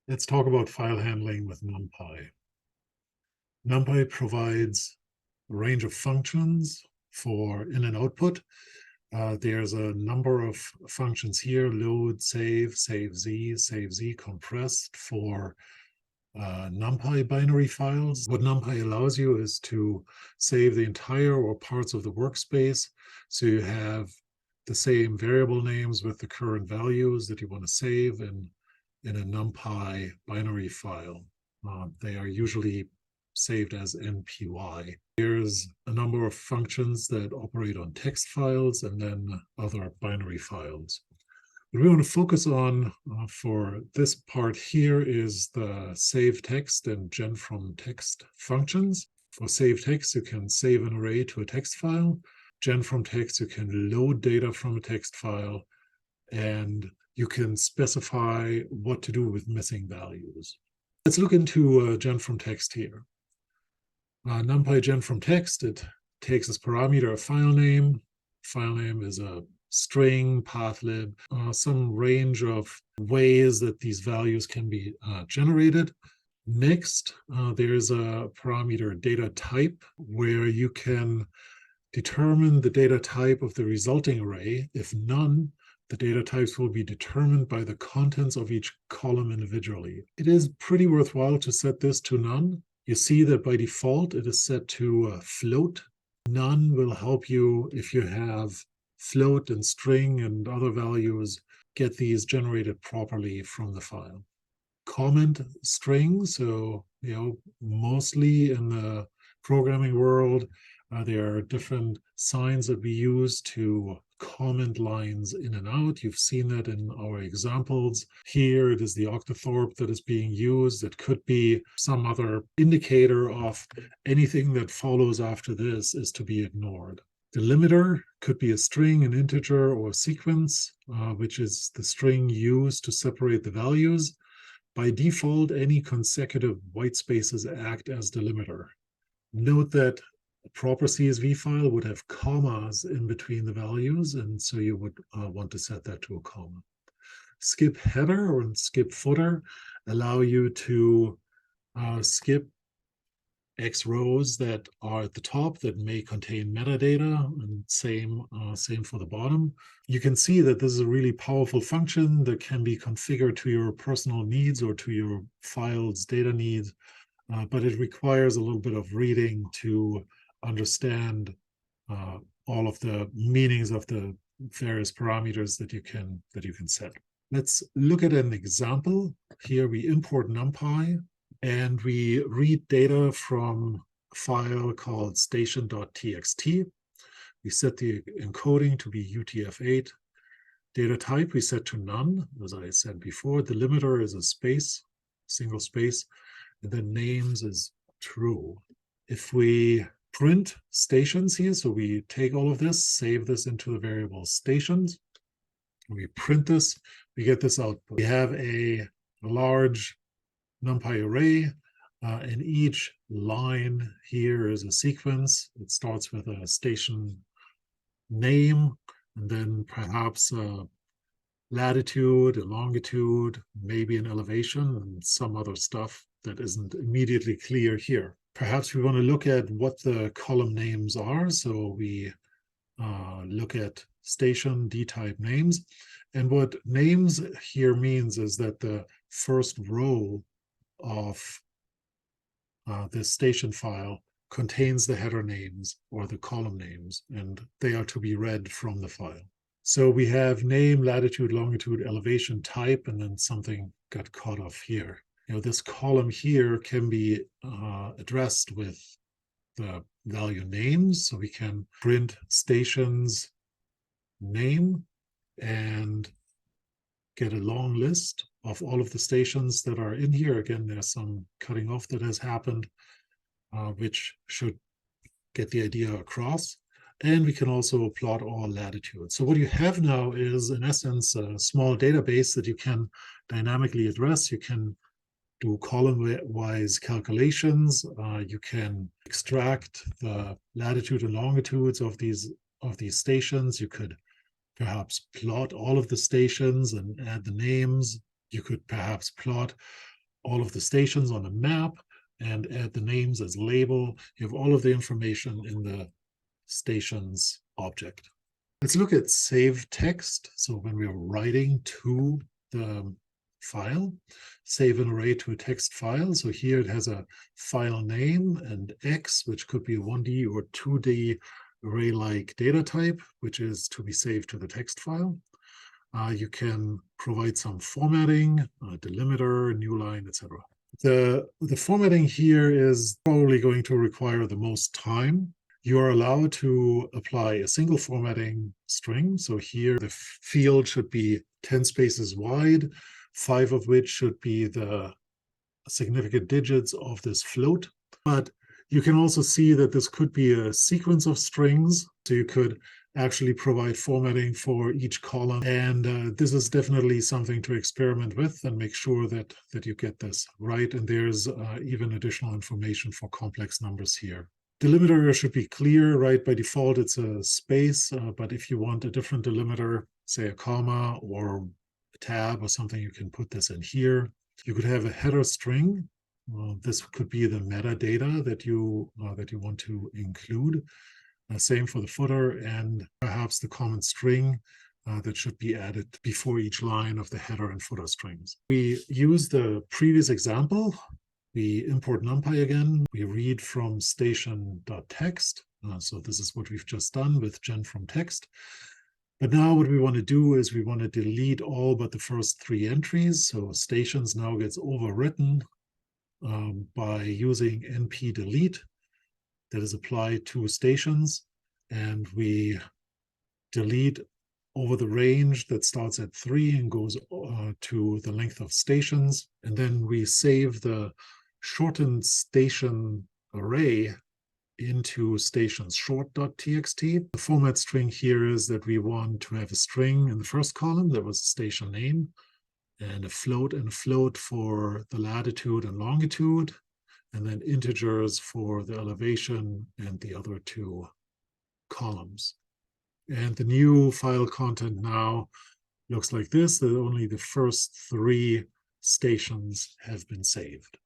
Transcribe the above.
Let's talk about file handling with NumPy. NumPy provides a range of functions for in and output. There's a number of functions here: load, save, save Z, compressed for NumPy binary files. What NumPy allows you is to save the entire or parts of the workspace. So you have the same variable names with the current values that you want to save in a NumPy binary file. They are usually saved as NPY. There's a number of functions that operate on text files and then other binary files. What we want to focus on for this part here is the save text and gen from text functions. For save text, you can save an array to a text file. Gen from text, you can load data from a text file, and you can specify what to do with missing values. Let's look into gen from text here. NumPy gen from text, it takes as parameter a file name. File name is a string, pathlib, some range of ways that these values can be generated. Next, there's a parameter data type where you can determine the data type of the resulting array. If none, the data types will be determined by the contents of each column individually. It is pretty worthwhile to set this to none. You see that by default, it is set to float. None will help you if you have float and string and other values, get these generated properly from the file. Comment string, so mostly in the programming world, there are different signs that we use to comment lines in and out. You've seen that in our examples. Here it is the octothorpe that is being used. It could be some other indicator of anything that follows after this is to be ignored. The limiter could be a string, an integer, or a sequence, which is the string used to separate the values. By default, any consecutive white spaces act as the limiter. Note that a proper CSV file would have commas in between the values, and so you would want to set that to a comma. Skip header or skip footer allow you to skip X rows that are at the top that may contain metadata, and same for the bottom. You can see that this is a really powerful function that can be configured to your personal needs or to your file's data needs, but it requires a little bit of reading to understand all of the meanings of the various parameters that you can set. Let's look at an example. Here we import NumPy and we read data from a file called station.txt. We set the encoding to be UTF-8. Data type we set to none, as I said before. The limiter is a space, single space, and then names is true. If we print stations here, so we take all of this, save this into the variable stations, we print this, we get this output. We have a large NumPy array, and each line here is a sequence. It starts with a station name, and then perhaps a latitude, a longitude, maybe an elevation, and some other stuff that isn't immediately clear here. Perhaps we want to look at what the column names are. So we look at station D-type names. And what names here means is that the first row of this station file contains the header names or the column names, and they are to be read from the file. So we have name, latitude, longitude, elevation, type, and then something got cut off here. This column here can be addressed with the value names. So we can print stations name and get a long list of all of the stations that are in here. Again, there's some cutting off that has happened, which should get the idea across. And we can also plot all latitudes. So what you have now is, in essence, a small database that you can dynamically address. You can do column-wise calculations. You can extract the latitude and longitudes of these stations. You could perhaps plot all of the stations and add the names. You could perhaps plot all of the stations on a map and add the names as label. You have all of the information in the stations object. Let's look at save text. So when we are writing to the file, save an array to a text file. So here it has a file name and X, which could be a 1D or 2D array-like data type, which is to be saved to the text file. You can provide some formatting, delimiter, new line, etc. The formatting here is probably going to require the most time. You are allowed to apply a single formatting string. So here the field should be 10 spaces wide, 5 of which should be the significant digits of this float. But you can also see that this could be a sequence of strings. So you could actually provide formatting for each column. And this is definitely something to experiment with and make sure that you get this right. And there's even additional information for complex numbers here. Delimiter should be clear, right? By default, it's a space, but if you want a different delimiter, say a comma or a tab or something, you can put this in here. You could have a header string. This could be the metadata that you want to include. Same for the footer, and perhaps the common string that should be added before each line of the header and footer strings. We use the previous example. We import NumPy again. We read from station.text. So this is what we've just done with gen from text. But now what we want to do is we want to delete all but the first 3 entries. So stations now gets overwritten by using np delete that is applied to stations. And we delete over the range that starts at 3 and goes to the length of stations. And then we save the shortened station array into stations short.txt. The format string here is that we want to have a string in the first column that was station name, and a float for the latitude and longitude, and then integers for the elevation and the other 2 columns. And the new file content now looks like this, that only the first 3 stations have been saved.